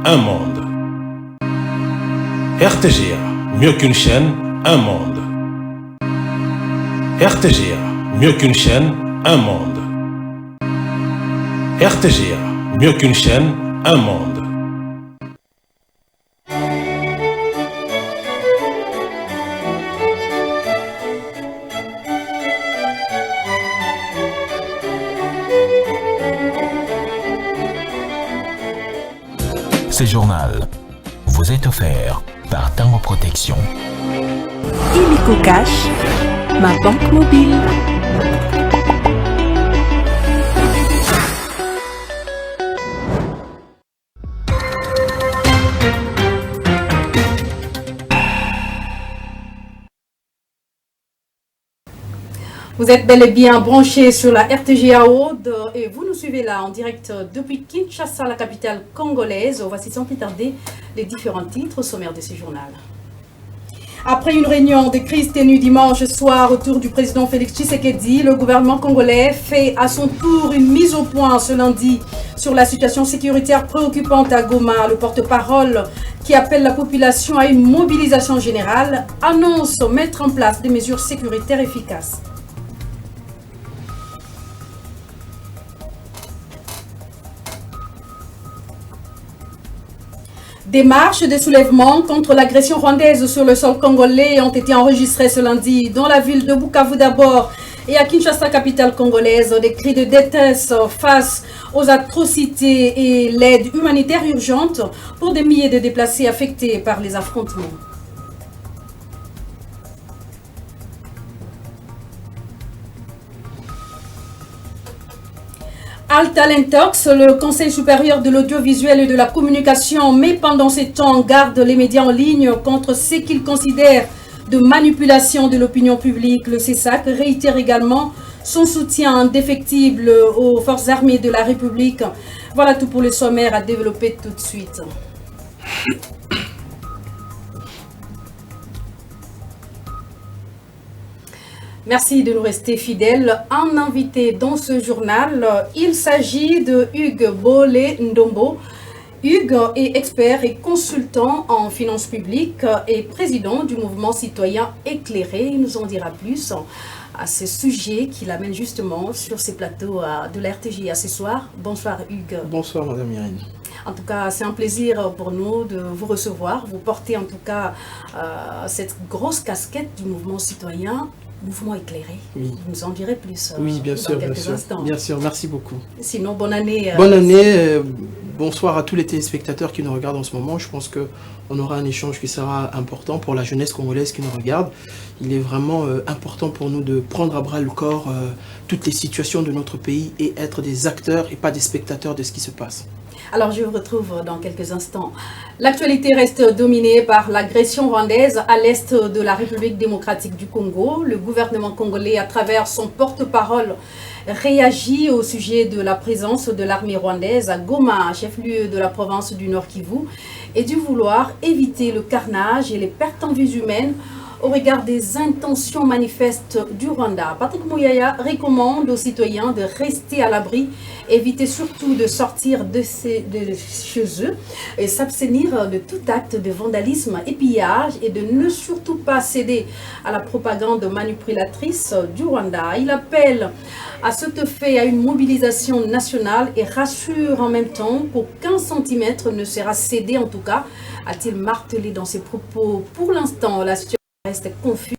un monde. RTGA, mieux qu'une chaîne, un monde. RTGA, mieux qu'une chaîne, un monde. RTGA, mieux qu'une chaîne, un monde. Ce journal vous est offert par Tango Protection. Illico Cash, ma banque mobile. Vous êtes bel et bien branchés sur la RTGA Aude et vous nous suivez là en direct depuis Kinshasa, la capitale congolaise. Voici sans plus tarder les différents titres au sommaire de ce journal. Après une réunion de crise tenue dimanche soir autour du président Félix Tshisekedi, le gouvernement congolais fait à son tour une mise au point ce lundi sur la situation sécuritaire préoccupante à Goma. Le porte-parole qui appelle la population à une mobilisation générale annonce mettre en place des mesures sécuritaires efficaces. Des marches de soulèvement contre l'agression rwandaise sur le sol congolais ont été enregistrées ce lundi dans la ville de Bukavu d'abord et à Kinshasa, capitale congolaise. Des cris de détresse face aux atrocités et l'aide humanitaire urgente pour des milliers de déplacés affectés par les affrontements. Altalentox, le Conseil supérieur de l'audiovisuel et de la communication, met pendant ces temps en garde les médias en ligne contre ce qu'il considère de manipulation de l'opinion publique. Le CESAC réitère également son soutien indéfectible aux forces armées de la République. Voilà tout pour le sommaire à développer tout de suite. Merci de nous rester fidèles. Un invité dans ce journal, il s'agit de Hugues Bolé Ndombo. Hugues est expert et consultant en finances publiques et président du mouvement citoyen éclairé. Il nous en dira plus à ce sujet qui l'amène justement sur ces plateaux de la RTGA ce soir. Bonsoir Hugues. Bonsoir Madame Irène. En tout cas, c'est un plaisir pour nous de vous recevoir. Vous portez en tout cas cette grosse casquette du mouvement citoyen. Mouvement éclairé. Oui. Vous nous en direz plus oui, bien dans sûr, quelques bien sûr. instants. Bien sûr, merci beaucoup. Sinon, bonne année. Bonne année, bonsoir à tous les téléspectateurs qui nous regardent en ce moment. Je pense qu'on aura un échange qui sera important pour la jeunesse congolaise qui nous regarde. Il est vraiment important pour nous de prendre à bras le corps toutes les situations de notre pays et être des acteurs et pas des spectateurs de ce qui se passe. Alors, je vous retrouve dans quelques instants. L'actualité reste dominée par l'agression rwandaise à l'est de la République démocratique du Congo. Le gouvernement congolais, à travers son porte-parole, réagit au sujet de la présence de l'armée rwandaise à Goma, chef-lieu de la province du Nord Kivu, et du vouloir éviter le carnage et les pertes en vies humaines au regard des intentions manifestes du Rwanda. Patrick Mouyaya recommande aux citoyens de rester à l'abri, éviter surtout de sortir de chez eux et s'abstenir de tout acte de vandalisme et pillage et de ne surtout pas céder à la propagande manipulatrice du Rwanda. Il appelle à ce fait à une mobilisation nationale et rassure en même temps qu'aucun centimètre ne sera cédé, en tout cas, a-t-il martelé dans ses propos. Pour l'instant, la situation reste confus.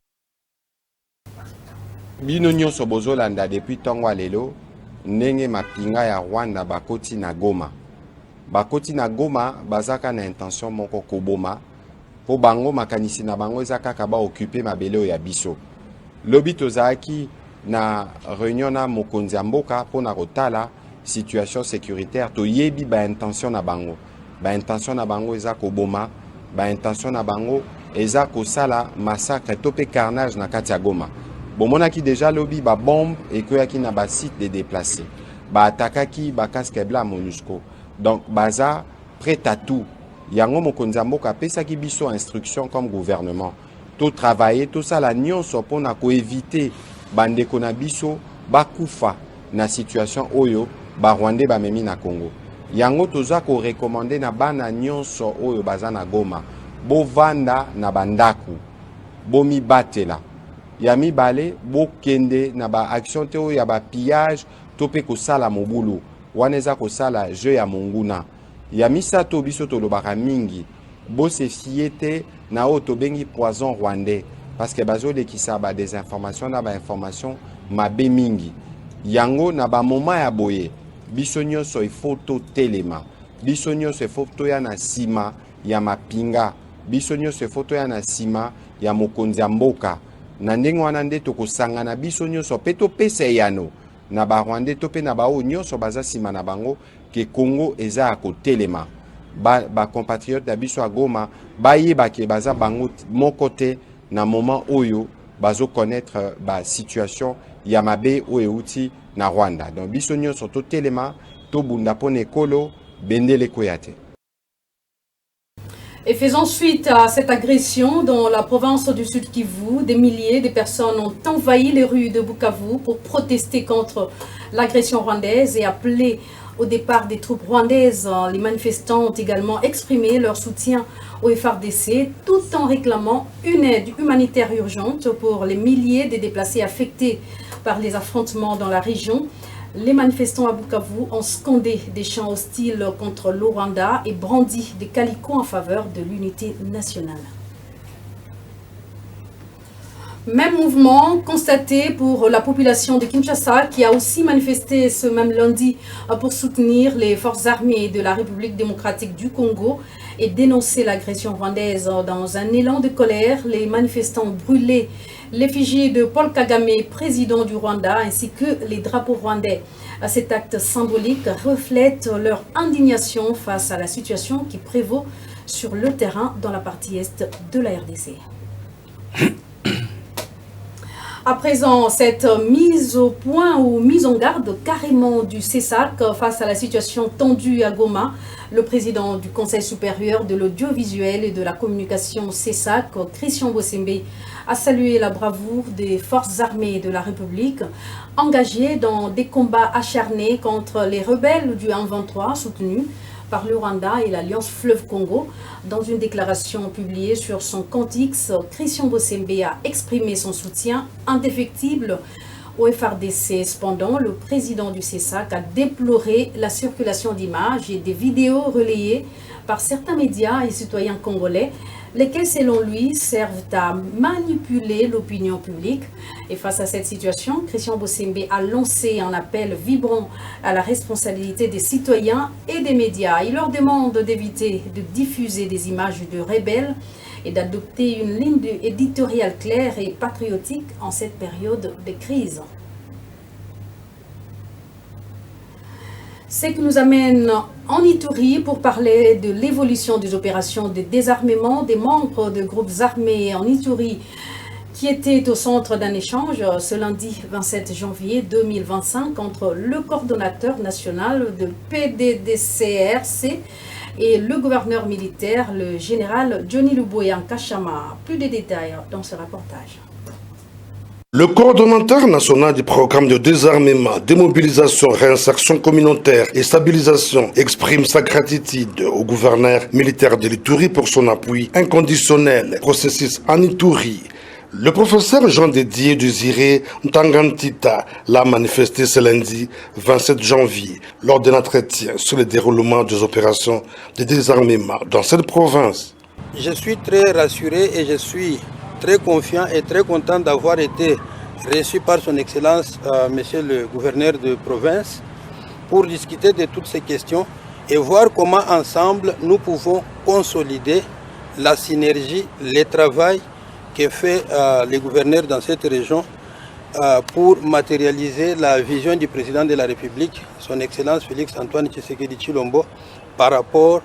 Bino nyonso bozolanda depuis tongo lelo ndenge mapinga ya Rwanda bakoti na Goma. Bakoti na Goma bazaka na intention moko koboma po bango makanisi na bango ezaka ka ba occuper mabele ya biso. Lobi tozaki na réunion na mokonzi ya mboka pona kotala situation sécuritaire toyebi ba intention na bango. Ba intention na bango eza koboma, ba intention na bango eza kosala massacre topé carnage na kati ya Goma. Bomonaki déjà lobi ba bombe ekoyaki na ba site de déplacés. Ba atakaki ba casque blanc MONUSCO. Donc baza prêt à tout. Yango mokonzi mboka pesaki biso instruction comme gouvernement. To travailler tout ça la nyonso pona ko éviter bandeko na biso bakufa na situation oyo ba Rwandais ba memi na Congo. yango toza ko recommander na bana nyonso oyo baza na Goma bovanda na bandaku bomi batela ya mibale bokende na ba action te oyo ya ba pillage to pe kosala mobulu wana eza kosala jeu ya monguna ya misato biso tolobaka mingi bo se fiete na oyo tobengi poison rwandais parce que bazolekisa ba des informations na ba information mabe mingi yango na ba moment ya boye biso nyonso ifo totelema biso nyonso ifo toya na sima ya mapinga biso nyonso ifo toya na sima ya mokonzi ya mboka na ndenge wana nde tokosangana biso nyonso pe topesa eyano na barwandais to pe na bao nyonso baza sima na bango ke Congo eza ya kotelema ba compatriotes na biso ya Goma bayeba ke baza bango moko te na moment oyo bazo connaître ba situation ya mabe oyo euti na Rwanda. Donc biso nyonso totelema to bunda pone ekolo bendele koyate. Et faisant suite à cette agression dans la province du Sud Kivu, des milliers de personnes ont envahi les rues de Bukavu pour protester contre l'agression rwandaise et appeler au départ des troupes rwandaises. Les manifestants ont également exprimé leur soutien au FARDC tout en réclamant une aide humanitaire urgente pour les milliers de déplacés affectés par les affrontements dans la région. Les manifestants à Bukavu ont scandé des chants hostiles contre le Rwanda et brandi des calicots en faveur de l'unité nationale. Même mouvement constaté pour la population de Kinshasa qui a aussi manifesté ce même lundi pour soutenir les forces armées de la République démocratique du Congo et dénoncer l'agression rwandaise. Dans un élan de colère, les manifestants ont brûlé l'effigie de Paul Kagame, président du Rwanda, ainsi que les drapeaux rwandais. Cet acte symbolique reflète leur indignation face à la situation qui prévaut sur le terrain dans la partie est de la RDC. À présent, cette mise au point ou mise en garde carrément du CESAC face à la situation tendue à Goma, le président du Conseil supérieur de l'audiovisuel et de la communication CESAC, Christian Bosembe, a salué la bravoure des forces armées de la République engagées dans des combats acharnés contre les rebelles du M23 soutenus par le Rwanda et l'Alliance Fleuve Congo. Dans une déclaration publiée sur son compte X, Christian Bosembe a exprimé son soutien indéfectible au FARDC. Cependant, le président du CESAC a déploré la circulation d'images et des vidéos relayées par certains médias et citoyens congolais, lesquels, selon lui, servent à manipuler l'opinion publique. Et face à cette situation, Christian Bosembe a lancé un appel vibrant à la responsabilité des citoyens et des médias. Il leur demande d'éviter de diffuser des images de rebelles et d'adopter une ligne éditoriale claire et patriotique en cette période de crise. Ce qui nous amène en Ituri pour parler de l'évolution des opérations de désarmement des membres de groupes armés en Ituri qui étaient au centre d'un échange ce lundi 27 janvier 2025 entre le coordonnateur national de PDDCRC et le gouverneur militaire, le général Johnny Luboya Nkashama. Plus de détails dans ce reportage. Le coordonnateur national du programme de désarmement, démobilisation, réinsertion communautaire et stabilisation exprime sa gratitude au gouverneur militaire de l'Ituri pour son appui inconditionnel au processus en Ituri. Le professeur Jean Dédié Désiré Ntangantita l'a manifesté ce lundi 27 janvier lors d'un entretien sur le déroulement des opérations de désarmement dans cette province. Je suis très rassuré et je suis très confiant et très content d'avoir été reçu par son Excellence, Monsieur le gouverneur de province, pour discuter de toutes ces questions et voir comment ensemble nous pouvons consolider la synergie, le travail que fait le gouverneur dans cette région pour matérialiser la vision du président de la République, son Excellence Félix Antoine Tshisekedi Tshilombo, par rapport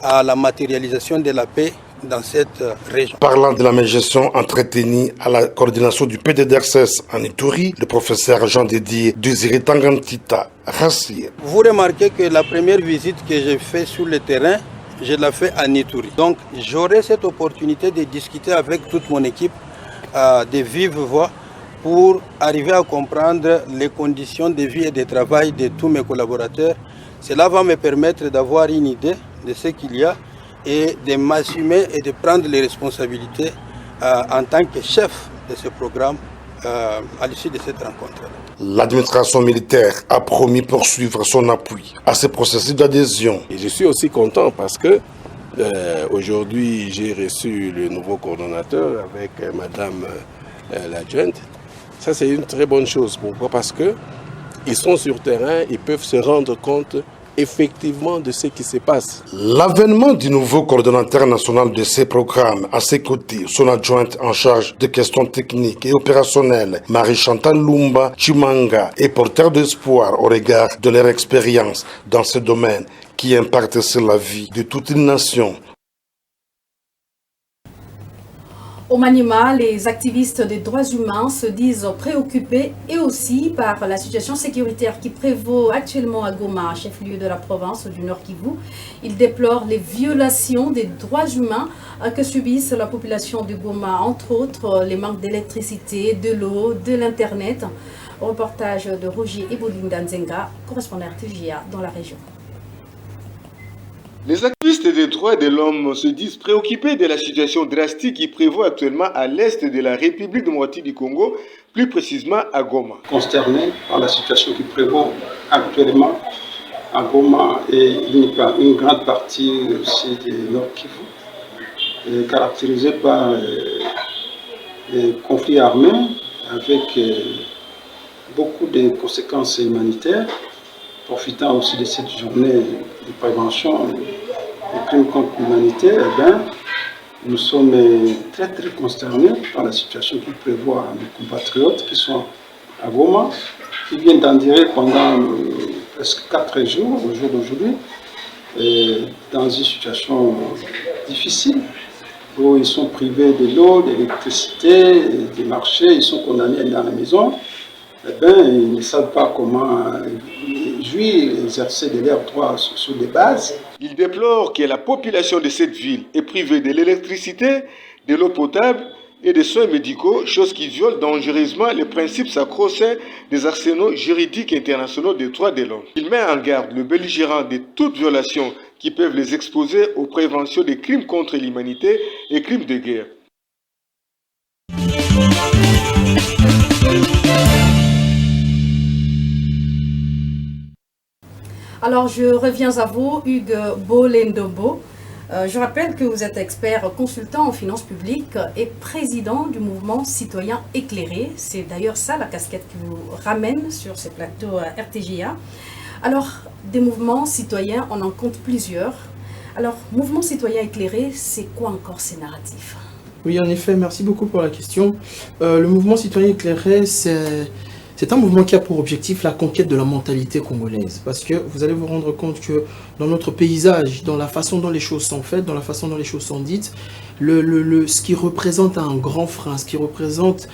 à la matérialisation de la paix dans cette région. Parlant de la médiation entretenue à la coordination du PDDRCS en Ituri, le professeur Jean Dédié Désiré Ntangantita rassure. Vous remarquez que la première visite que j'ai faite sur le terrain, je l'ai fait à Ituri. Donc j'aurai cette opportunité de discuter avec toute mon équipe de vive voix pour arriver à comprendre les conditions de vie et de travail de tous mes collaborateurs, Cela va me permettre d'avoir une idée de ce qu'il y a et de m'assumer et de prendre les responsabilités en tant que chef de ce programme à l'issue de cette rencontre. L'administration militaire a promis poursuivre son appui à ce processus d'adhésion. Et je suis aussi content parce que aujourd'hui j'ai reçu le nouveau coordonnateur avec Madame l'adjointe. Ça c'est une très bonne chose. Pourquoi? Parce que ils sont sur terrain, ils peuvent se rendre compte effectivement de ce qui se passe. L'avènement du nouveau coordonnateur national de ces programmes, à ses côtés, son adjointe en charge des questions techniques et opérationnelles, Marie-Chantal Lumba Chimanga, est porteur d'espoir au regard de leur expérience dans ce domaine qui impacte sur la vie de toute une nation. Au Maniema, les activistes des droits humains se disent préoccupés et aussi par la situation sécuritaire qui prévaut actuellement à Goma, chef-lieu de la province du Nord Kivu. Ils déplorent les violations des droits humains que subissent la population de Goma, entre autres les manques d'électricité, de l'eau, de l'Internet. Reportage de Roger Ebolinda Nzenga, correspondant RTGA dans la région. Les activistes des droits de l'homme se disent préoccupés de la situation drastique qui prévaut actuellement à l'est de la République démocratique du Congo, plus précisément à Goma. Consterné par la situation qui prévaut actuellement à Goma et une grande partie aussi du Nord Kivu, caractérisée par des conflits armés avec beaucoup de conséquences humanitaires. Profitant aussi de cette journée de prévention des crimes contre l'humanité, nous sommes très consternés par la situation qui prévoit nos compatriotes qui sont à Goma, qui viennent d'endurer pendant presque 4 jours, au jour d'aujourd'hui, dans une situation difficile, où ils sont privés de l'eau, de l'électricité, des marchés, ils sont condamnés dans la maison. Ils ne savent pas comment jouir, exercer de leurs droits sur des bases. Ils déplorent que la population de cette ville est privée de l'électricité, de l'eau potable et des soins médicaux, chose qui viole dangereusement les principes sacro-saints des arsenaux juridiques internationaux des droits de l'homme. Il met en garde le belligérant de toute violation qui peuvent les exposer aux préventions des crimes contre l'humanité et crimes de guerre. Alors, je reviens à vous, Hugues Bolendobo. Je rappelle que vous êtes expert consultant en finances publiques et président du mouvement citoyen éclairé. C'est d'ailleurs ça la casquette qui vous ramène sur ces plateaux RTGA. Alors, des mouvements citoyens, on en compte plusieurs. Alors, mouvement citoyen éclairé, c'est quoi encore ces narratifs? Oui, en effet, merci beaucoup pour la question. Le mouvement citoyen éclairé, c'est un mouvement qui a pour objectif la conquête de la mentalité congolaise. Parce que vous allez vous rendre compte que dans notre paysage, dans la façon dont les choses sont faites, dans la façon dont les choses sont dites, ce qui représente un grand frein, ce qui représente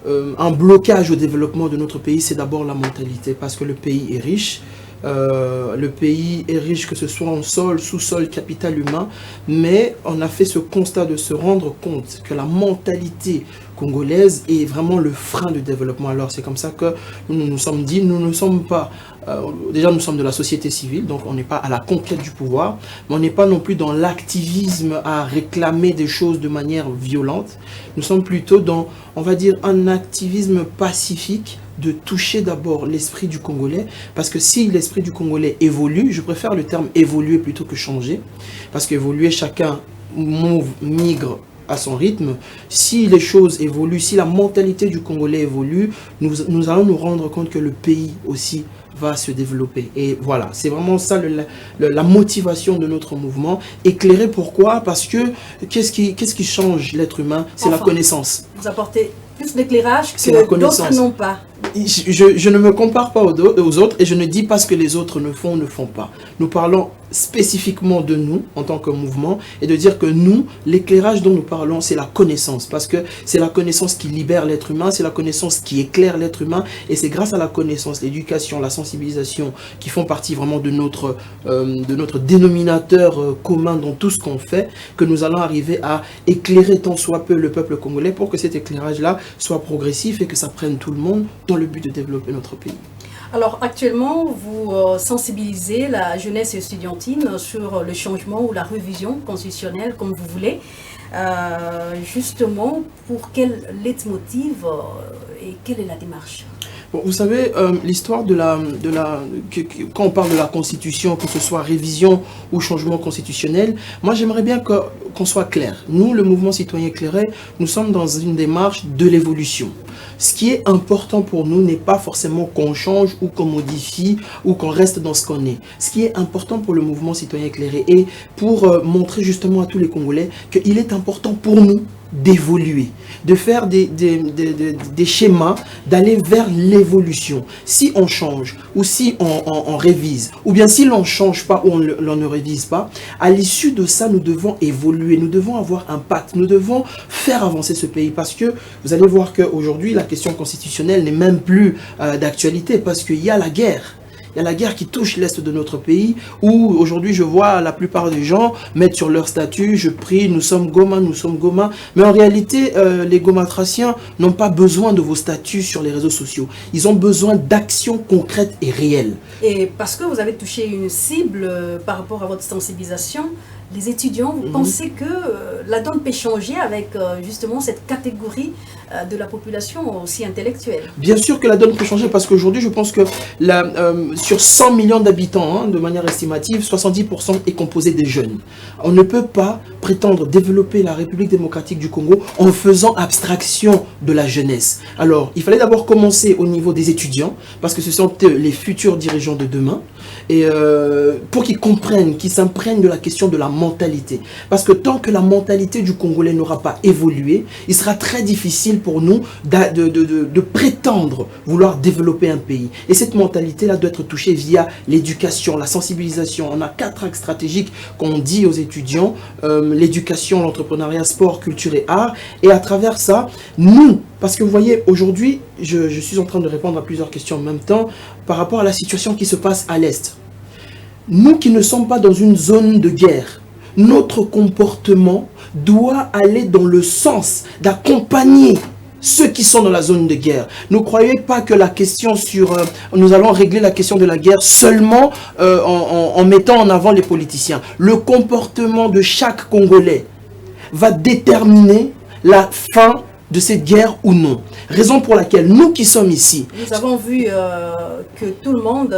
un blocage au développement de notre pays, c'est d'abord la mentalité. Parce que le pays est riche. Le pays est riche, que ce soit en sol, sous-sol, capital humain, mais on a fait ce constat de se rendre compte que la mentalité congolaise est vraiment le frein de développement. Alors c'est comme ça que nous nous sommes dit, nous ne sommes pas, déjà nous sommes de la société civile, donc on n'est pas à la conquête du pouvoir, mais on n'est pas non plus dans l'activisme à réclamer des choses de manière violente. Nous sommes plutôt dans, on va dire, un activisme pacifique, de toucher d'abord l'esprit du Congolais, parce que si l'esprit du Congolais évolue, je préfère le terme évoluer plutôt que changer, parce qu'évoluer, chacun migre à son rythme. Si les choses évoluent, si la mentalité du Congolais évolue, nous allons nous rendre compte que le pays aussi va se développer. Et voilà, c'est vraiment ça la motivation de notre mouvement. Éclairer, pourquoi? Parce que qu'est-ce qui change l'être humain? C'est la connaissance. Vous apportez plus d'éclairage que d'autres n'ont pas. Je ne me compare pas aux autres et je ne dis pas ce que les autres ne font pas. Nous parlons spécifiquement de nous en tant que mouvement et de dire que nous, l'éclairage dont nous parlons, c'est la connaissance, parce que c'est la connaissance qui libère l'être humain, c'est la connaissance qui éclaire l'être humain, et c'est grâce à la connaissance, l'éducation, la sensibilisation qui font partie vraiment de notre dénominateur commun dans tout ce qu'on fait, que nous allons arriver à éclairer tant soit peu le peuple congolais pour que cet éclairage-là soit progressif et que ça prenne tout le monde dans le but de développer notre pays. Alors actuellement, vous sensibilisez la jeunesse estudiantine sur le changement ou la révision constitutionnelle, comme vous voulez. Justement, pour quel leitmotiv et quelle est la démarche? Bon, vous savez, l'histoire quand on parle de la Constitution, que ce soit révision ou changement constitutionnel, moi j'aimerais bien qu'on soit clair. Nous, le mouvement citoyen éclairé, nous sommes dans une démarche de l'évolution. Ce qui est important pour nous n'est pas forcément qu'on change ou qu'on modifie ou qu'on reste dans ce qu'on est. Ce qui est important pour le mouvement citoyen éclairé et pour montrer justement à tous les Congolais qu'il est important pour nous d'évoluer, de faire des schémas, d'aller vers l'évolution. Si on change ou si on révise, ou bien si l'on ne change pas ou l'on ne révise pas, à l'issue de ça, nous devons évoluer, nous devons avoir un impact, nous devons faire avancer ce pays parce que vous allez voir qu'aujourd'hui, la question constitutionnelle n'est même plus d'actualité parce qu'il y a la guerre. Il y a la guerre qui touche l'Est de notre pays où aujourd'hui je vois la plupart des gens mettre sur leur statut, je prie, nous sommes Goma, nous sommes Goma. Mais en réalité, les Gomatraciens n'ont pas besoin de vos statuts sur les réseaux sociaux. Ils ont besoin d'actions concrètes et réelles. Et parce que vous avez touché une cible par rapport à votre sensibilisation, les étudiants, vous pensez que la donne peut changer avec justement cette catégorie de la population aussi intellectuelle? Bien sûr que la donne peut changer parce qu'aujourd'hui, je pense que sur 100 millions d'habitants, de manière estimative, 70% est composé des jeunes. On ne peut pas prétendre développer la République démocratique du Congo en faisant abstraction de la jeunesse. Alors, il fallait d'abord commencer au niveau des étudiants parce que ce sont les futurs dirigeants de demain et pour qu'ils comprennent, qu'ils s'imprègnent de la question de la mentalité. Parce que tant que la mentalité du Congolais n'aura pas évolué, il sera très difficile pour nous de prétendre vouloir développer un pays. Et cette mentalité-là doit être touchée via l'éducation, la sensibilisation. On a 4 axes stratégiques qu'on dit aux étudiants, l'éducation, l'entrepreneuriat, sport, culture et art. Et à travers ça, nous, parce que vous voyez, aujourd'hui, je suis en train de répondre à plusieurs questions en même temps par rapport à la situation qui se passe à l'Est. Nous qui ne sommes pas dans une zone de guerre, notre comportement doit aller dans le sens d'accompagner ceux qui sont dans la zone de guerre. Ne croyez pas que la question sur... nous allons régler la question de la guerre seulement en mettant en avant les politiciens. Le comportement de chaque Congolais va déterminer la fin de cette guerre ou non. Raison pour laquelle nous qui sommes ici... Nous avons vu que tout le monde...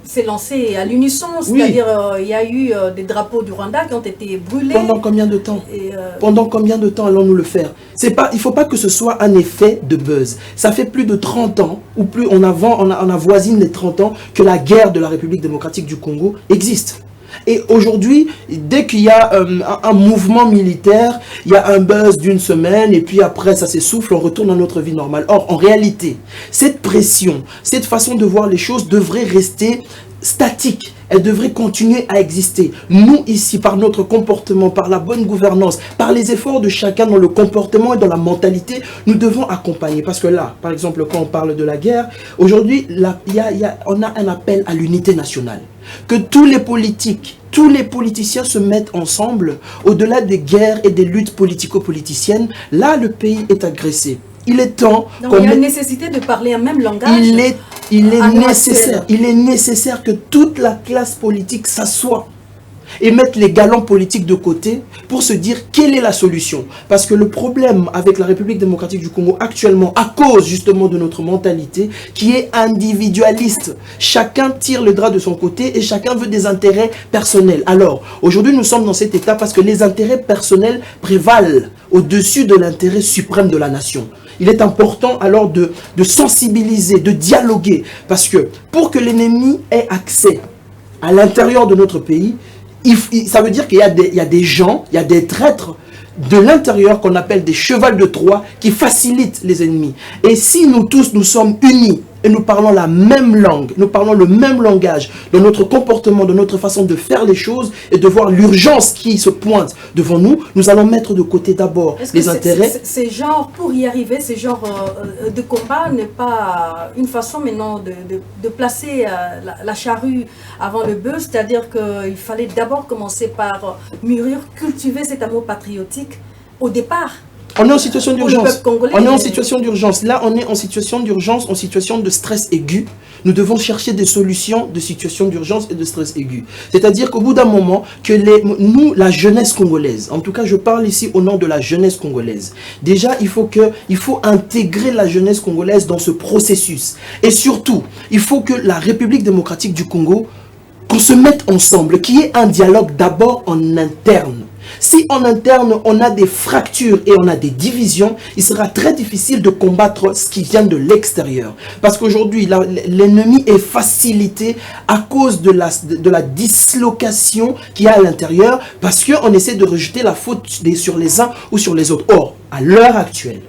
s'est lancé à l'unisson, c'est-à-dire il y a eu des drapeaux du Rwanda qui ont été brûlés. Pendant combien de temps Pendant combien de temps allons-nous le faire? Il ne faut pas que ce soit un effet de buzz. Ça fait plus de 30 ans, ou plus on avoisine les 30 ans, que la guerre de la République démocratique du Congo existe. Et aujourd'hui, dès qu'il y a un mouvement militaire, il y a un buzz d'une semaine et puis après ça s'essouffle, on retourne à notre vie normale. Or, en réalité, cette pression, cette façon de voir les choses devrait rester statique. Elle devrait continuer à exister. Nous, ici, par notre comportement, par la bonne gouvernance, par les efforts de chacun dans le comportement et dans la mentalité, nous devons accompagner. Parce que là, par exemple, quand on parle de la guerre, aujourd'hui, on a un appel à l'unité nationale. Que tous les politiques, tous les politiciens se mettent ensemble, au-delà des guerres et des luttes politico-politiciennes. Là, le pays est agressé. Il est temps... Donc il y a une nécessité de parler un même langage. Il est nécessaire que toute la classe politique s'assoie et mette les galons politiques de côté pour se dire quelle est la solution. Parce que le problème avec la République démocratique du Congo actuellement, à cause justement de notre mentalité qui est individualiste, chacun tire le drap de son côté et chacun veut des intérêts personnels. Alors, aujourd'hui nous sommes dans cet état parce que les intérêts personnels prévalent au-dessus de l'intérêt suprême de la nation. Il est important alors de sensibiliser, de dialoguer. Parce que pour que l'ennemi ait accès à l'intérieur de notre pays, ça veut dire qu'il y a des gens, il y a des traîtres de l'intérieur qu'on appelle des chevals de Troie qui facilitent les ennemis. Et si nous tous, nous sommes unis et nous parlons la même langue, nous parlons le même langage dans notre comportement, dans notre façon de faire les choses et de voir l'urgence qui se pointe devant nous, nous allons mettre de côté d'abord les intérêts. C'est genre, pour y arriver, ce genre de combat n'est pas une façon maintenant de placer la charrue avant le bœuf, c'est-à-dire qu'il fallait d'abord commencer par mûrir, cultiver cet amour patriotique au départ. On est en situation d'urgence. On est en mais... situation d'urgence. Là, on est en situation d'urgence, en situation de stress aigu. Nous devons chercher des solutions de situation d'urgence et de stress aigu. C'est-à-dire qu'au bout d'un moment, que nous, la jeunesse congolaise, en tout cas, je parle ici au nom de la jeunesse congolaise. Déjà, il faut intégrer la jeunesse congolaise dans ce processus. Et surtout, il faut que la République démocratique du Congo, qu'on se mette ensemble, qu'il y ait un dialogue d'abord en interne. Si en interne, on a des fractures et on a des divisions, il sera très difficile de combattre ce qui vient de l'extérieur. Parce qu'aujourd'hui, l'ennemi est facilité à cause de la dislocation qu'il y a à l'intérieur, parce qu'on essaie de rejeter la faute sur les uns ou sur les autres. Or, à l'heure actuelle,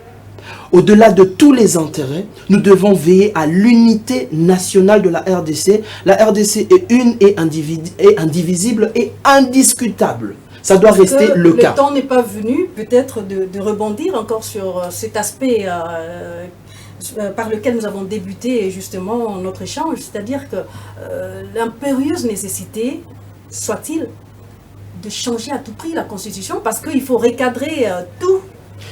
au-delà de tous les intérêts, nous devons veiller à l'unité nationale de la RDC. La RDC est une et indivisible et indiscutable. Ça doit rester le cas. Le temps n'est pas venu, peut-être, de rebondir encore sur cet aspect par lequel nous avons débuté justement notre échange, c'est-à-dire que l'impérieuse nécessité, soit-il, de changer à tout prix la Constitution, parce qu'il faut recadrer tout.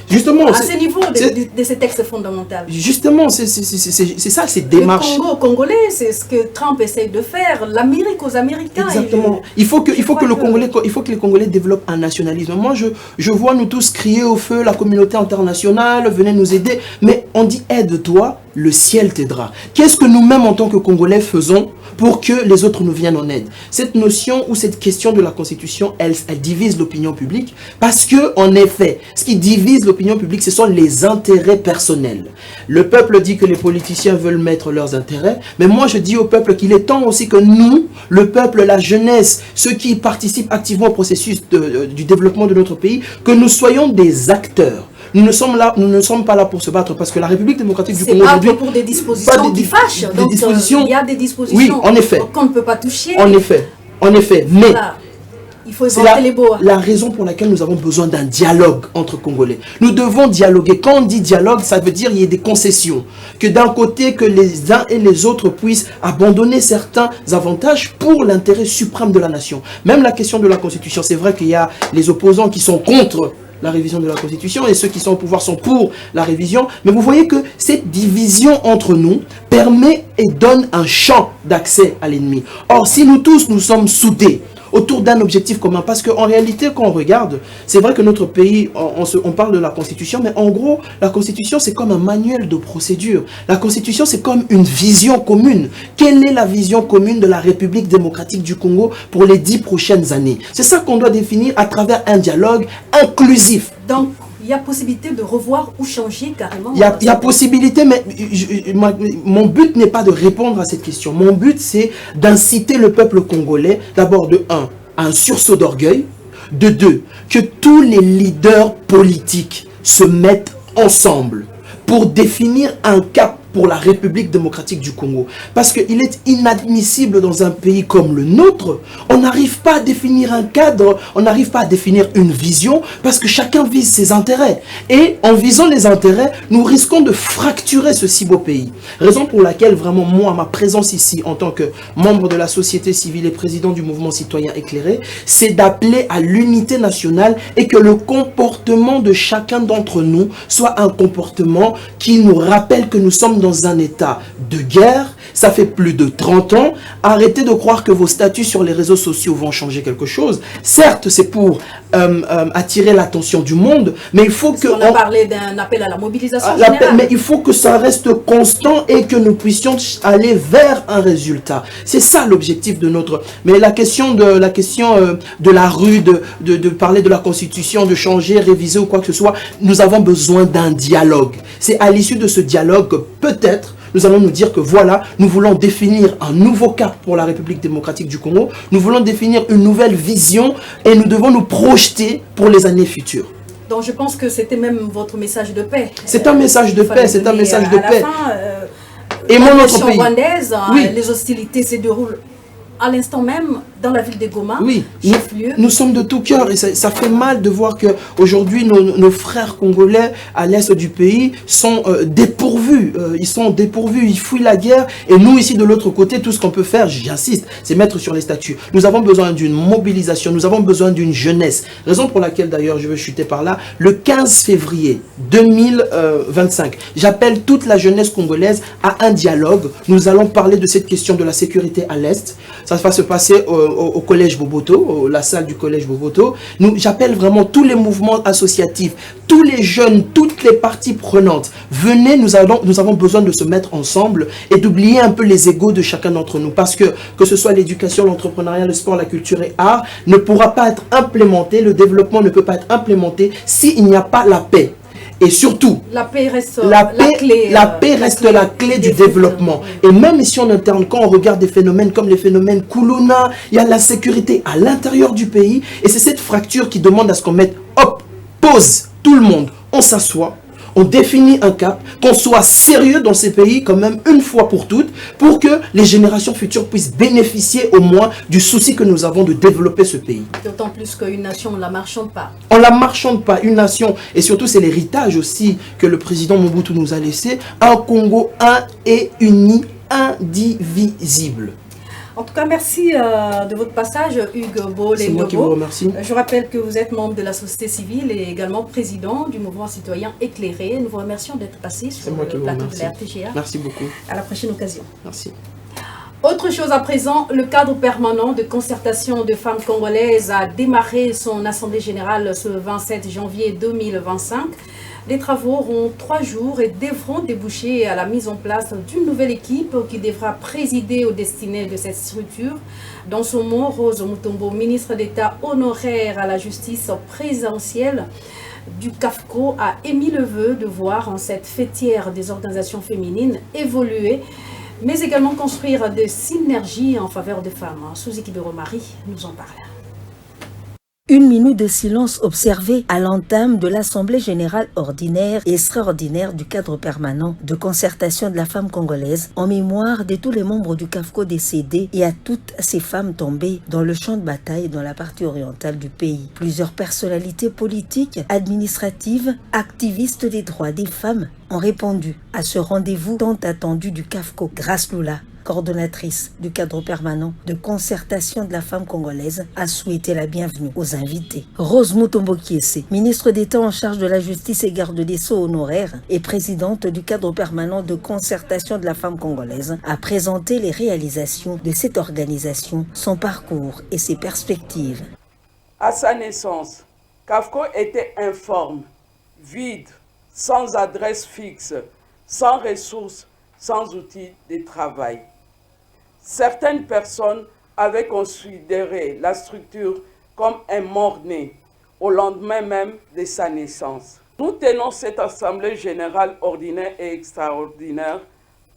Justement, à ce niveau de ces textes fondamentaux. Justement, c'est ça, ces démarches. Le Congolais, c'est ce que Trump essaye de faire, l'Amérique aux Américains. Exactement. Il faut que les Congolais développent un nationalisme. Moi, je vois nous tous crier au feu, la communauté internationale, venez nous aider. Mais on dit aide-toi, le ciel t'aidera. Qu'est-ce que nous-mêmes en tant que Congolais faisons pour que les autres nous viennent en aide? Cette notion ou cette question de la Constitution, elle divise l'opinion publique parce que, en effet, ce qui divise l'opinion publique, ce sont les intérêts personnels. Le peuple dit que les politiciens veulent mettre leurs intérêts, mais moi je dis au peuple qu'il est temps aussi que nous, le peuple, la jeunesse, ceux qui participent activement au processus du développement de notre pays, que nous soyons des acteurs. Nous ne sommes pas là pour se battre parce que la République démocratique du Congo aujourd'hui... C'est pas pour des dispositions qui fâchent. Donc il y a des dispositions oui, en effet, qu'on ne peut pas toucher. En effet, mais... Voilà. Il faut éventer les bois. La raison pour laquelle nous avons besoin d'un dialogue entre Congolais. Nous devons dialoguer. Quand on dit dialogue, ça veut dire qu'il y ait des concessions. Que d'un côté, que les uns et les autres puissent abandonner certains avantages pour l'intérêt suprême de la nation. Même la question de la Constitution, c'est vrai qu'il y a les opposants qui sont contre la révision de la Constitution et ceux qui sont au pouvoir sont pour la révision. Mais vous voyez que cette division entre nous permet et donne un champ d'accès à l'ennemi. Or, si nous tous, nous sommes soudés autour d'un objectif commun, parce qu'en réalité, quand on regarde, c'est vrai que notre pays, on parle de la Constitution, mais en gros, la Constitution, c'est comme un manuel de procédure. La Constitution, c'est comme une vision commune. Quelle est la vision commune de la République démocratique du Congo pour les 10 prochaines années? C'est ça qu'on doit définir à travers un dialogue inclusif. Donc, il y a possibilité de revoir ou changer carrément. Il y a possibilité, mais mon but n'est pas de répondre à cette question. Mon but, c'est d'inciter le peuple congolais, d'abord de 1, à un sursaut d'orgueil, de 2, que tous les leaders politiques se mettent ensemble pour définir un cap pour la République démocratique du Congo. Parce qu'il est inadmissible dans un pays comme le nôtre, on n'arrive pas à définir un cadre, on n'arrive pas à définir une vision, parce que chacun vise ses intérêts. Et en visant les intérêts, nous risquons de fracturer ce si beau pays. Raison pour laquelle, vraiment, moi, ma présence ici, en tant que membre de la société civile et président du mouvement citoyen éclairé, c'est d'appeler à l'unité nationale et que le comportement de chacun d'entre nous soit un comportement qui nous rappelle que nous sommes dans un état de guerre. Ça fait plus de 30 ans. Arrêtez de croire que vos statuts sur les réseaux sociaux vont changer quelque chose. Certes, c'est pour attirer l'attention du monde, mais il faut que... On a parlé d'un appel à la mobilisation générale. Mais il faut que ça reste constant et que nous puissions aller vers un résultat. C'est ça l'objectif de notre... Mais la question de la rue, de parler de la Constitution, de changer, réviser ou quoi que ce soit, nous avons besoin d'un dialogue. C'est à l'issue de ce dialogue que peut-être nous allons nous dire que voilà, nous voulons définir un nouveau cap pour la République démocratique du Congo, nous voulons définir une nouvelle vision et nous devons nous projeter pour les années futures. Donc je pense que c'était même votre message de paix. C'est un message de paix, c'est un message de paix. Et mon notre pays rwandaise, oui. Les hostilités se déroulent à l'instant même dans la ville de Goma, oui, chef-lieu. Nous sommes de tout cœur et ça fait mal de voir qu'aujourd'hui nos frères congolais à l'est du pays sont dépourvus dépourvus. Ils fuient la guerre. Et nous, ici, de l'autre côté, tout ce qu'on peut faire, j'insiste, c'est mettre sur les statuts. Nous avons besoin d'une mobilisation, nous avons besoin d'une jeunesse. Raison pour laquelle, d'ailleurs, je veux chuter par là, le 15 février 2025, j'appelle toute la jeunesse congolaise à un dialogue. Nous allons parler de cette question de la sécurité à l'Est. Ça va se passer au collège Boboto, la salle du collège Boboto. J'appelle vraiment tous les mouvements associatifs, tous les jeunes, toutes les parties prenantes. Venez, nous avons besoin de se mettre ensemble et d'oublier un peu les égos de chacun d'entre nous. Parce que ce soit l'éducation, l'entrepreneuriat, le sport, la culture et art, ne pourra pas être implémenté, le développement ne peut pas être implémenté s'il n'y a pas la paix. Et surtout, la paix reste la clé du développement. Et même ici en interne, quand on regarde des phénomènes comme les phénomènes Koulouna, il y a l'insécurité à l'intérieur du pays. Et c'est cette fracture qui demande à ce qu'on mette, hop, pause, tout le monde, on s'assoit. On définit un cap, qu'on soit sérieux dans ces pays quand même une fois pour toutes, pour que les générations futures puissent bénéficier au moins du souci que nous avons de développer ce pays. D'autant plus qu'une nation, on ne la marchande pas. On ne la marchande pas, une nation. Et surtout, c'est l'héritage aussi que le président Mobutu nous a laissé. Un Congo un et uni, indivisible. En tout cas, merci de votre passage, Hugues Bolé. C'est moi qui vous remercie. Je rappelle que vous êtes membre de la société civile et également président du mouvement citoyen éclairé. Nous vous remercions d'être passé sur le plateau de la RTGA. Merci beaucoup. À la prochaine occasion. Merci. Autre chose à présent, le cadre permanent de concertation de femmes congolaises a démarré son assemblée générale ce 27 janvier 2025. Les travaux auront 3 jours et devront déboucher à la mise en place d'une nouvelle équipe qui devra présider aux destinées de cette structure. Dans son mot, Rose Mutombo, ministre d'État honoraire à la justice présidentielle du CAFCO, a émis le vœu de voir en cette fêtière des organisations féminines évoluer, mais également construire des synergies en faveur des femmes. Suzy Kibero-Marie nous en parle. Une minute de silence observée à l'entame de l'Assemblée générale ordinaire et extraordinaire du cadre permanent de concertation de la femme congolaise en mémoire de tous les membres du CAFCO décédés et à toutes ces femmes tombées dans le champ de bataille dans la partie orientale du pays. Plusieurs personnalités politiques, administratives, activistes des droits des femmes ont répondu à ce rendez-vous tant attendu du CAFCO. Grace Lula, coordonnatrice du cadre permanent de concertation de la femme congolaise, a souhaité la bienvenue aux invités. Rose Mutombo Kiese, ministre d'État en charge de la justice et garde des Sceaux honoraire et présidente du cadre permanent de concertation de la femme congolaise, a présenté les réalisations de cette organisation, son parcours et ses perspectives. À sa naissance, CAFCO était informe, vide, sans adresse fixe, sans ressources, sans outils de travail. Certaines personnes avaient considéré la structure comme un mort-né au lendemain même de sa naissance. Nous tenons cette assemblée générale ordinaire et extraordinaire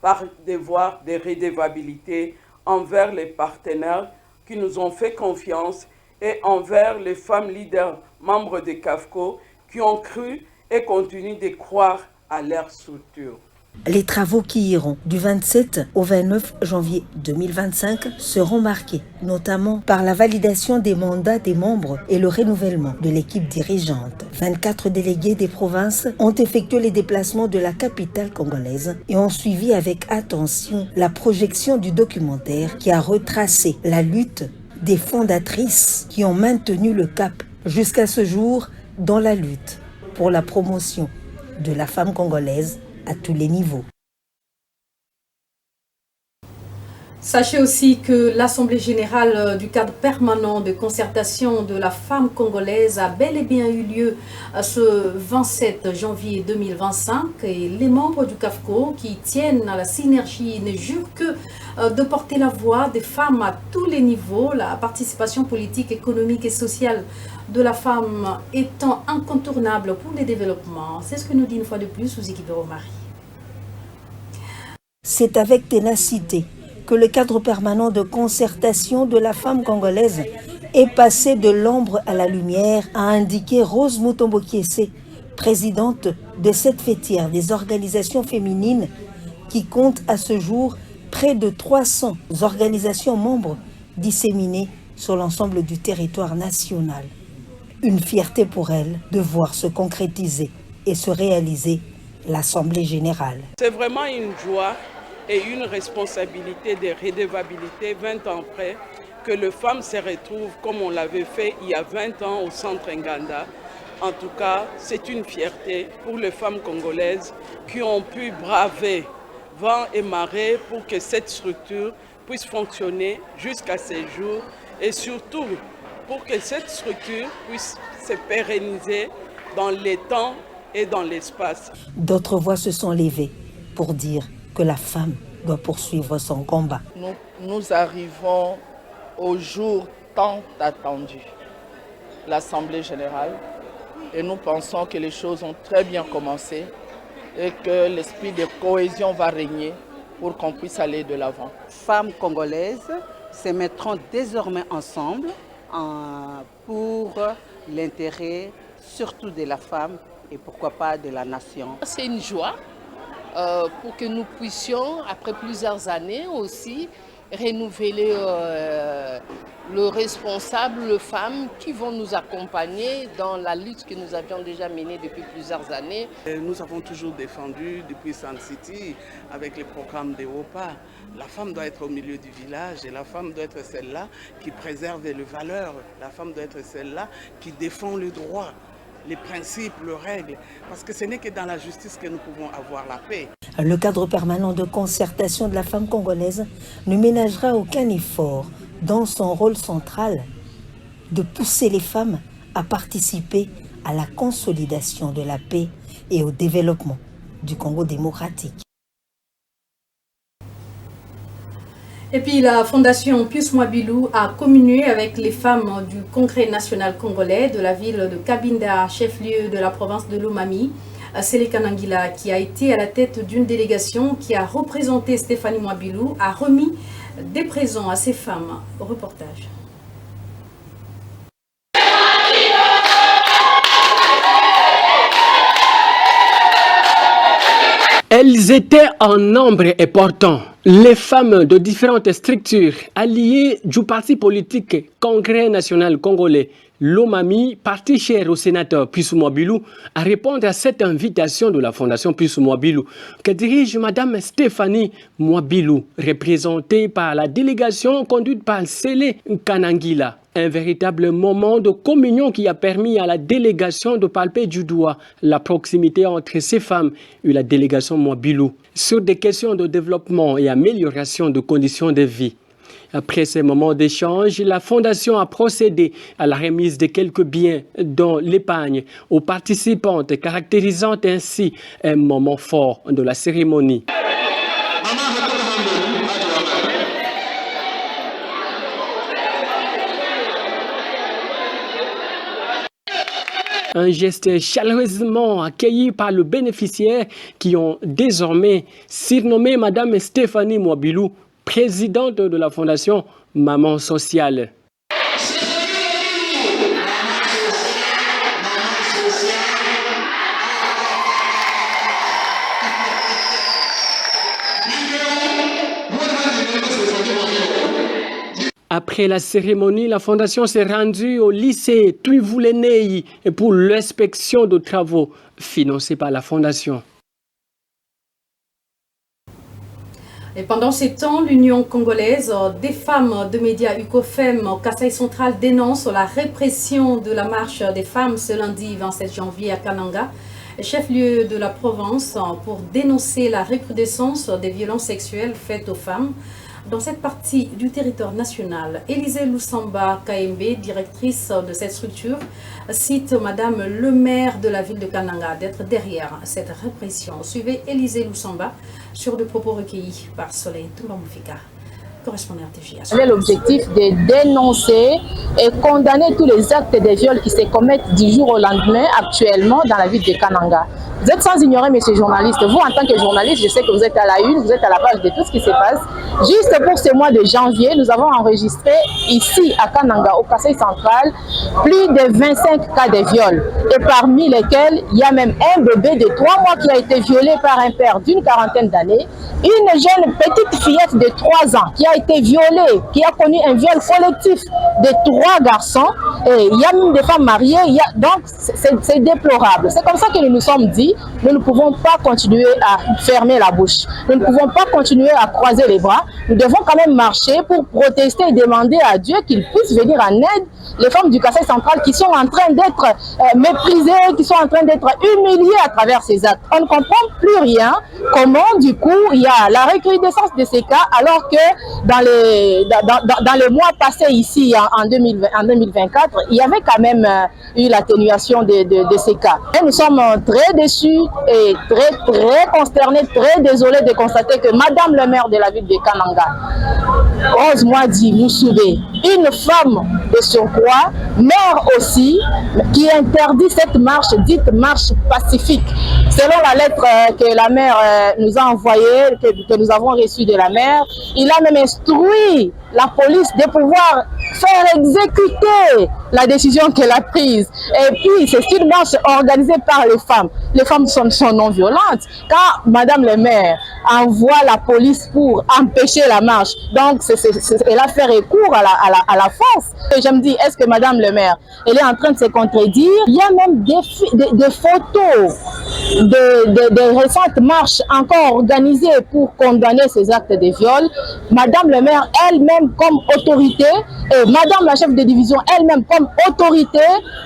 par devoir de redevabilité envers les partenaires qui nous ont fait confiance et envers les femmes leaders membres de CAFCO qui ont cru et continuent de croire à leur structure. Les travaux qui iront du 27 au 29 janvier 2025 seront marqués notamment par la validation des mandats des membres et le renouvellement de l'équipe dirigeante. 24 délégués des provinces ont effectué les déplacements de la capitale congolaise et ont suivi avec attention la projection du documentaire qui a retracé la lutte des fondatrices qui ont maintenu le cap jusqu'à ce jour dans la lutte pour la promotion de la femme congolaise à tous les niveaux. Sachez aussi que l'Assemblée générale du cadre permanent de concertation de la femme congolaise a bel et bien eu lieu ce 27 janvier 2025 et les membres du CAFCO qui tiennent à la synergie ne jurent que de porter la voix des femmes à tous les niveaux, la participation politique, économique et sociale de la femme étant incontournable pour le développement. C'est ce que nous dit une fois de plus Suzy Kibero-Marie. C'est avec ténacité que le cadre permanent de concertation de la femme congolaise est passé de l'ombre à la lumière, a indiqué Rose Mutombo Kiese, présidente de cette fêtière des organisations féminines qui compte à ce jour près de 300 organisations membres disséminées sur l'ensemble du territoire national. Une fierté pour elle de voir se concrétiser et se réaliser l'Assemblée générale. C'est vraiment une joie et une responsabilité de redevabilité 20 ans après que les femmes se retrouvent comme on l'avait fait il y a 20 ans au centre Nganda. En tout cas, c'est une fierté pour les femmes congolaises qui ont pu braver vent et marée pour que cette structure puisse fonctionner jusqu'à ces jours et surtout pour que cette structure puisse se pérenniser dans les temps et dans l'espace. D'autres voix se sont levées pour dire que la femme doit poursuivre son combat. Nous arrivons au jour tant attendu, l'Assemblée générale, et nous pensons que les choses ont très bien commencé et que l'esprit de cohésion va régner pour qu'on puisse aller de l'avant. Femmes congolaises se mettront désormais ensemble pour l'intérêt surtout de la femme et pourquoi pas de la nation. C'est une joie pour que nous puissions, après plusieurs années aussi, renouveler le responsable, les femmes qui vont nous accompagner dans la lutte que nous avions déjà menée depuis plusieurs années. Nous avons toujours défendu depuis Sun City avec les programmes d'Europa. La femme doit être au milieu du village et la femme doit être celle-là qui préserve les valeurs. La femme doit être celle-là qui défend le droit, les principes, les règles. Parce que ce n'est que dans la justice que nous pouvons avoir la paix. Le cadre permanent de concertation de la femme congolaise ne ménagera aucun effort dans son rôle central de pousser les femmes à participer à la consolidation de la paix et au développement du Congo démocratique. Et puis la Fondation Pius Mwabilou a communié avec les femmes du Congrès national congolais de la ville de Kabinda, chef-lieu de la province de Lomami. Sélé Kanangila, qui a été à la tête d'une délégation qui a représenté Stéphanie Mwabilou, a remis des présents à ces femmes. Reportage. Elles étaient en nombre important. Les femmes de différentes structures alliées du parti politique Congrès national congolais, Lomami, parti cher au sénateur Pius Mwabilou, à répondre à cette invitation de la Fondation Pius Mwabilou que dirige Madame Stéphanie Mwabilou, représentée par la délégation conduite par Sélé Kanangila. Un véritable moment de communion qui a permis à la délégation de palper du doigt la proximité entre ces femmes et la délégation Mwabilou sur des questions de développement et amélioration de conditions de vie. Après ces moments d'échange, la Fondation a procédé à la remise de quelques biens, dont l'épargne, aux participantes, caractérisant ainsi un moment fort de la cérémonie. Un geste chaleureusement accueilli par le bénéficiaire qui ont désormais surnommé Madame Stéphanie Mwabilou, présidente de la Fondation Maman Sociale. Après la cérémonie, la Fondation s'est rendue au lycée Tuivoulenei pour l'inspection de travaux financés par la Fondation. Et pendant ces temps, l'Union congolaise des femmes de médias UCOFEM au Kasaï central dénonce la répression de la marche des femmes ce lundi 27 janvier à Kananga, chef-lieu de la province, pour dénoncer la recrudescence des violences sexuelles faites aux femmes. Dans cette partie du territoire national, Élisée Lusamba KMB, directrice de cette structure, cite Madame le maire de la ville de Kananga d'être derrière cette répression. Suivez Élisée Lusamba sur des propos recueillis par Soleil Toulamufika, correspondant RTGA. L'objectif de dénoncer et condamner tous les actes de viol qui se commettent du jour au lendemain actuellement dans la ville de Kananga. Vous êtes sans ignorer, messieurs les journalistes, vous en tant que journaliste, je sais que vous êtes à la une, vous êtes à la base de tout ce qui se passe. Juste pour ce mois de janvier, nous avons enregistré ici à Kananga, au Kasaï central, plus de 25 cas de viol. Et parmi lesquels, il y a même un bébé de 3 mois qui a été violé par un père d'une quarantaine d'années, une jeune petite fillette de 3 ans qui a a été violée, qui a connu un viol collectif de 3 garçons, et il y a même des femmes mariées, donc c'est déplorable. C'est comme ça que nous nous sommes dit, nous ne pouvons pas continuer à fermer la bouche, nous ne pouvons pas continuer à croiser les bras, nous devons quand même marcher pour protester et demander à Dieu qu'il puisse venir en aide les femmes du Kasaï central qui sont en train d'être méprisées, qui sont en train d'être humiliées à travers ces actes. On ne comprend plus rien, comment du coup il y a la recrudescence de ces cas alors que dans les mois passés ici en 2024, il y avait quand même eu l'atténuation de ces cas. Et nous sommes très déçus et très consternés, très désolés de constater que Madame le maire de la ville de Kananga, Rose Mwadi Moussoubé, une femme de surcroît, mère aussi, qui interdit cette marche, dite marche pacifique. Selon la lettre que la mère nous a envoyée, que nous avons reçue de la mère, il a même instruit la police de pouvoir faire exécuter la décision qu'elle a prise. Et puis, c'est une marche organisée par les femmes. Les femmes sont non violentes. Quand Madame le maire envoie la police pour empêcher la marche, donc elle a fait recours à la force. Et je me dis, est-ce que Madame le maire, elle est en train de se contredire? Il y a même des photos de récentes marches encore organisées pour condamner ces actes de viol. Madame le maire elle-même comme autorité, et Madame la chef de division elle-même comme autorité,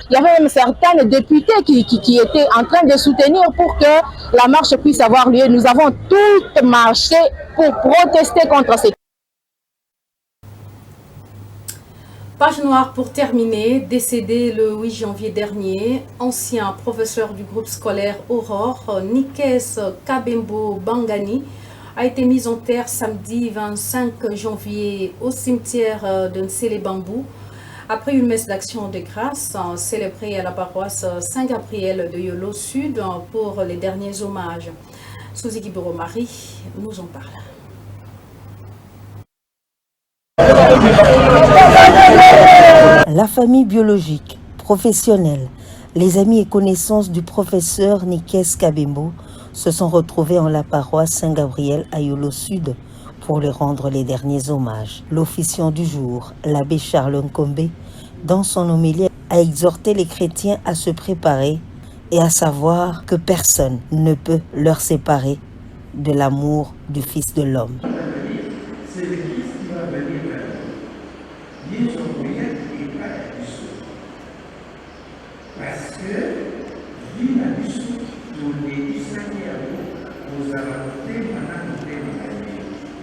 il y avait même certaines députées qui étaient en train de soutenir pour que la marche puisse avoir lieu. Nous avons toutes marché pour protester contre ces... Page noire pour terminer. Décédé le 8 janvier dernier, ancien professeur du groupe scolaire Aurore, Nikes Kabembo Bangani, a été mis en terre samedi 25 janvier au cimetière de Nselebambou après une messe d'action de grâce célébrée à la paroisse Saint-Gabriel de Yolo Sud pour les derniers hommages. Suzy Giboro-Marie nous en parle. La famille biologique, professionnelle, les amis et connaissances du professeur Nikes Kabembo se sont retrouvés en la paroisse Saint-Gabriel à Yolo Sud pour lui rendre les derniers hommages. L'officiant du jour, l'abbé Charles Nkombe, dans son homélie, a exhorté les chrétiens à se préparer et à savoir que personne ne peut leur séparer de l'amour du Fils de l'homme. C'est l'Église qui va venir vers nous. Bien sûr, rien n'est pas du tout. Parce que, vu la mission, tous les Israéliens vous avez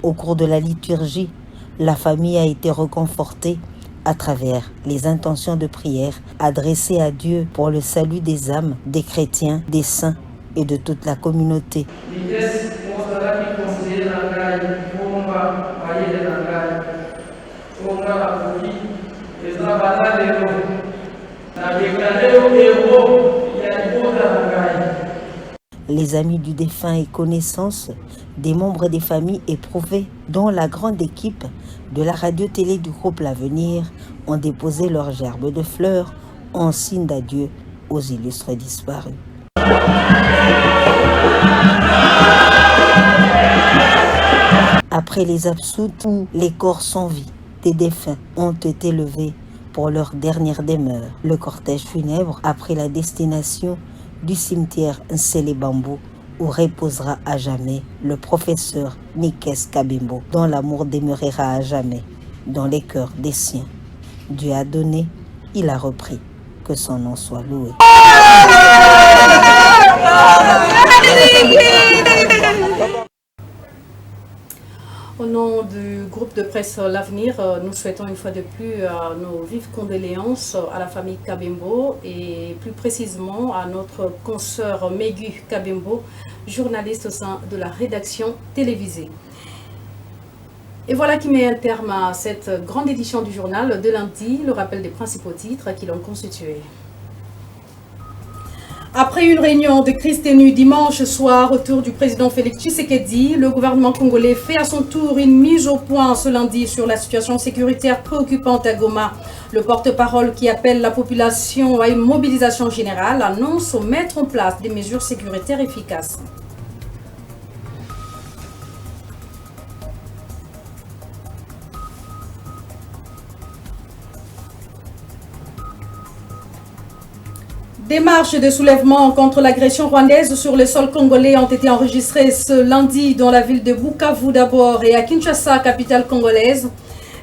Au cours de la liturgie, la famille a été réconfortée à travers les intentions de prière adressées à Dieu pour le salut des âmes, des chrétiens, des saints et de toute la communauté. Les amis du défunt et connaissances des membres des familles éprouvées, dont la grande équipe de la radio-télé du groupe L'Avenir, ont déposé leurs gerbes de fleurs en signe d'adieu aux illustres disparus. Après les absoutes où les corps sans vie des défunts ont été levés pour leur dernière demeure, le cortège funèbre a pris la destination du cimetière Nselebambou où reposera à jamais le professeur Nikes Kabembo, dont l'amour demeurera à jamais dans les cœurs des siens. Dieu a donné, il a repris, que son nom soit loué. Au nom du groupe de presse L'Avenir, nous souhaitons une fois de plus nos vives condoléances à la famille Kabembo et plus précisément à notre consoeur Mégu Kabembo, journaliste au sein de la rédaction télévisée. Et voilà qui met un terme à cette grande édition du journal de lundi, le rappel des principaux titres qui l'ont constitué. Après une réunion de crise ténue dimanche soir autour du président Félix Tshisekedi, le gouvernement congolais fait à son tour une mise au point ce lundi sur la situation sécuritaire préoccupante à Goma. Le porte-parole qui appelle la population à une mobilisation générale annonce mettre en place des mesures sécuritaires efficaces. Des marches de soulèvement contre l'agression rwandaise sur le sol congolais ont été enregistrées ce lundi dans la ville de Bukavu d'abord et à Kinshasa, capitale congolaise.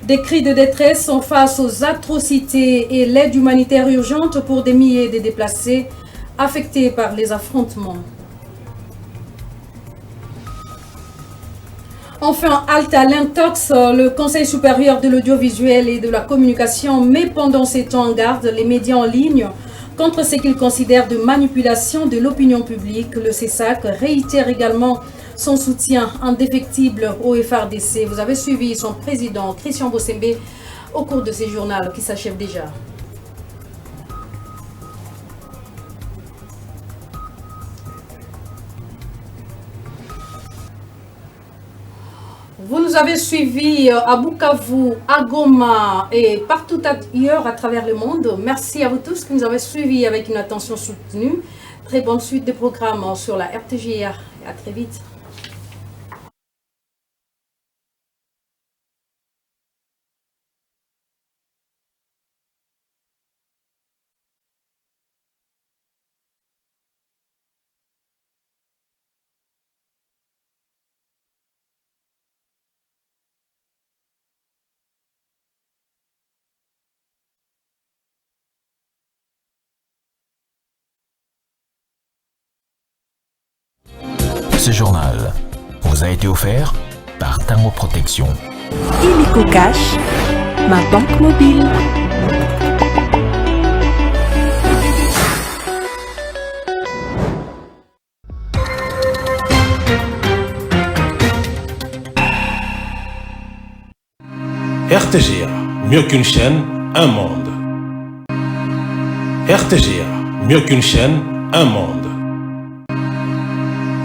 Des cris de détresse sont face aux atrocités et l'aide humanitaire urgente pour des milliers de déplacés affectés par les affrontements. Enfin, halte à l'Intox, le Conseil supérieur de l'audiovisuel et de la communication met pendant ces temps en garde les médias en ligne contre ce qu'il considère de manipulation de l'opinion publique. Le CESAC réitère également son soutien indéfectible au FRDC. Vous avez suivi son président, Christian Bossembe, au cours de ces journaux qui s'achèvent déjà. Vous nous avez suivis à Bukavu, à Goma et partout ailleurs à travers le monde. Merci à vous tous qui nous avez suivis avec une attention soutenue. Très bonne suite des programmes sur la RTGR et à très vite. Ce journal vous a été offert par Tango Protection. Illico Cash, ma banque mobile. RTGA, mieux qu'une chaîne, un monde. RTGA, mieux qu'une chaîne, un monde.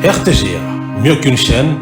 RTGA, mieux qu'une chaîne,